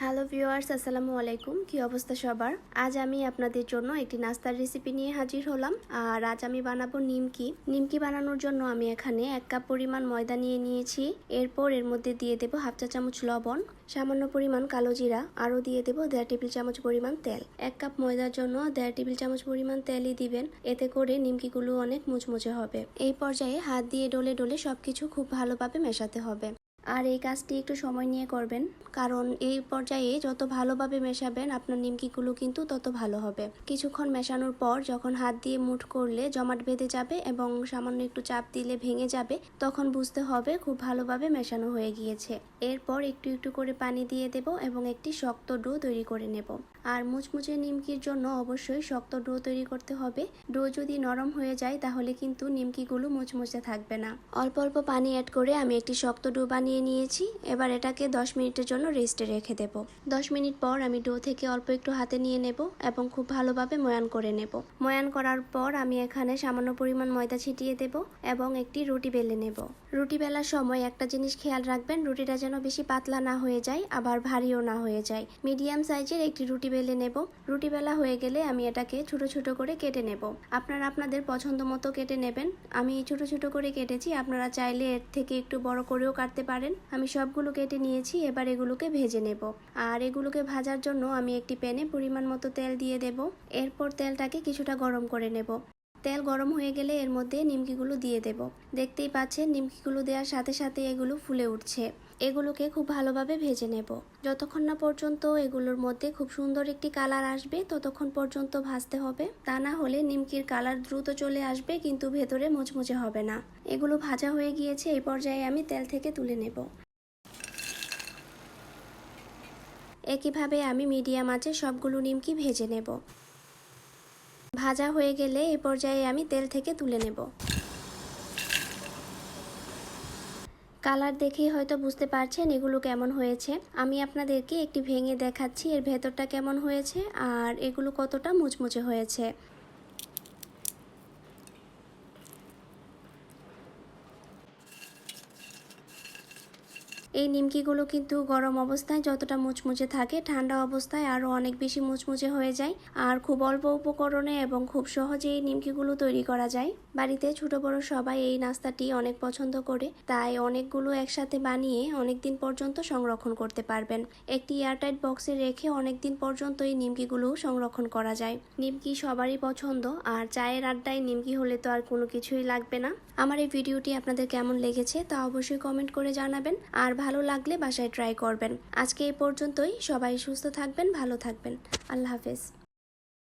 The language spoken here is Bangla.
হ্যালো ভিউয়ার্স, আসসালামু আলাইকুম। কি অবস্থা সবার? আজ আমি আপনাদের জন্য একটি নাস্তার রেসিপি নিয়ে হাজির হলাম। আর আজ আমি বানাবো নিমকি। নিমকি বানানোর জন্য আমি এখানে 1 কাপ পরিমাণ ময়দা নিয়ে নিয়েছি। এরপর এর মধ্যে দিয়ে দেব হাফ চা চামচ লবণ, সামান্য পরিমাণ কালো জিরা, আরও দিয়ে দেব 1.5 টেবিল চামচ পরিমাণ তেল। 1 কাপ ময়দার জন্য 1.5 টেবিল চামচ পরিমাণ তেলই দিবেন, এতে করে নিমকিগুলো অনেক মুচমুচে হবে। এই পর্যায়ে হাত দিয়ে ডলে ডলে সবকিছু খুব ভালোভাবে মেশাতে হবে। আর এই কাজটি একটু সময় নিয়ে করবেন, কারণ এই পর্যায়ে যত ভালোভাবে মেশাবেন আপনার নিমকিগুলো কিন্তু তত ভালো হবে। কিছুক্ষণ মেশানোর পর যখন হাত দিয়ে মুঠ করলে জমাট বেঁধে যাবে এবং সামান্য একটু চাপ দিলে ভেঙে যাবে, তখন বুঝতে হবে খুব ভালোভাবে মেশানো হয়ে গিয়েছে। এরপর একটু একটু করে পানি দিয়ে দেব এবং একটি শক্ত ডো তৈরি করে নেব। আর মুচমুচে নিমকির জন্য অবশ্যই শক্ত ডো তৈরি করতে হবে। ডো যদি নরম হয়ে যায় তাহলে কিন্তু নিমকিগুলো মুচমুচে থাকবে না। অল্প অল্প পানি অ্যাড করে আমি একটি শক্ত ডো বানিয়ে নিয়েছি। এবার এটাকে 10 মিনিটের জন্য রেস্টে রেখে দেব। 10 মিনিট পর আমি ডো থেকে অল্প একটু হাতে নিয়ে নেব এবং খুব ভালোভাবে ময়ান করে নেব। ময়ান করার পর আমি এখানে সামান্য পরিমাণ ময়দা ছিটিয়ে দেব এবং একটি রুটি বেলে নেব। রুটি বেলার সময় একটা জিনিস খেয়াল রাখবেন, রুটিটা যেন বেশি পাতলা না হয়ে যায় আবার ভারীও না হয়ে যায়। মিডিয়াম সাইজের একটি রুটি বেলে নেব। রুটি বেলা হয়ে গেলে আমি এটাকে ছোট ছোট করে কেটে নেব। আপনারা আপনাদের পছন্দ মতো কেটে নেবেন। আমি ছোট ছোট করে কেটেছি, আপনারা চাইলে এর থেকে একটু বড় করেও কাটতে পারেন। আমি সবগুলো কেটে নিয়েছি। এবার এগুলোকে ভেজে নেব। আর এগুলোকে ভাজার জন্য আমি একটি প্যানে পরিমাণ মতো তেল দিয়ে দেব। এরপর তেলটাকে কিছুটা গরম করে নেব। তেল গরম হয়ে গেলে এর মধ্যে নিমকিগুলো দিয়ে দেব। দেখতেই পাচ্ছেন নিমকিগুলো দেওয়ার সাথে সাথে এগুলো ফুলে উঠছে। এগুলোকে খুব ভালোভাবে ভেজে নেব। যতক্ষণ না পর্যন্ত এগুলোর মধ্যে খুব সুন্দর একটি কালার আসবে ততক্ষণ পর্যন্ত ভাজতে হবে। তা না হলে নিমকির কালার দ্রুত চলে আসবে কিন্তু ভেতরে মুচমুচে হবে না। এগুলো ভাজা হয়ে গিয়েছে, এই পর্যায়ে আমি তেল থেকে তুলে নেব। একইভাবে আমি মিডিয়াম আঁচে সবগুলো নিমকি ভেজে নেব। ভাজা হয়ে গেলে এই পর্যায়ে আমি তেল থেকে তুলে নেব। কালার দেখেই হয়তো বুঝতে পারছেন এগুলো কেমন হয়েছে। আমি আপনাদেরকে একটি ভেঙে দেখাচ্ছি এর ভেতরটা কেমন হয়েছে আর এগুলো কতটা মুচমুচে হয়েছে। এই নিমকিগুলো কিন্তু গরম অবস্থায় যতটা মুচমুচে থাকে ঠান্ডা অবস্থায় আরও অনেক বেশি মুচমুচে হয়ে যায়। আর খুব অল্প উপকরণে এবং খুব সহজে এই নিমকিগুলো তৈরি করা যায়। বাড়িতে ছোট বড় সবাই এই নাস্তাটি অনেক পছন্দ করে, তাই অনেকগুলো একসাথে বানিয়ে অনেক দিন পর্যন্ত সংরক্ষণ করতে পারবেন। একটি এয়ারটাইট বক্সে রেখে অনেক দিন পর্যন্ত এই নিমকিগুলো সংরক্ষণ করা যায়। নিমকি সবারই পছন্দ, আর চায়ের আড্ডায় নিমকি হলে তো আর কোনো কিছুই লাগবে না। আমার এই ভিডিওটি আপনাদের কেমন লেগেছে তা অবশ্যই কমেন্ট করে জানাবেন। আর ভালো লাগলে বাসায় ট্রাই করবেন। আজকে এই পর্যন্তই। সবাই সুস্থ থাকবেন, ভালো থাকবেন। আল্লাহ হাফেজ।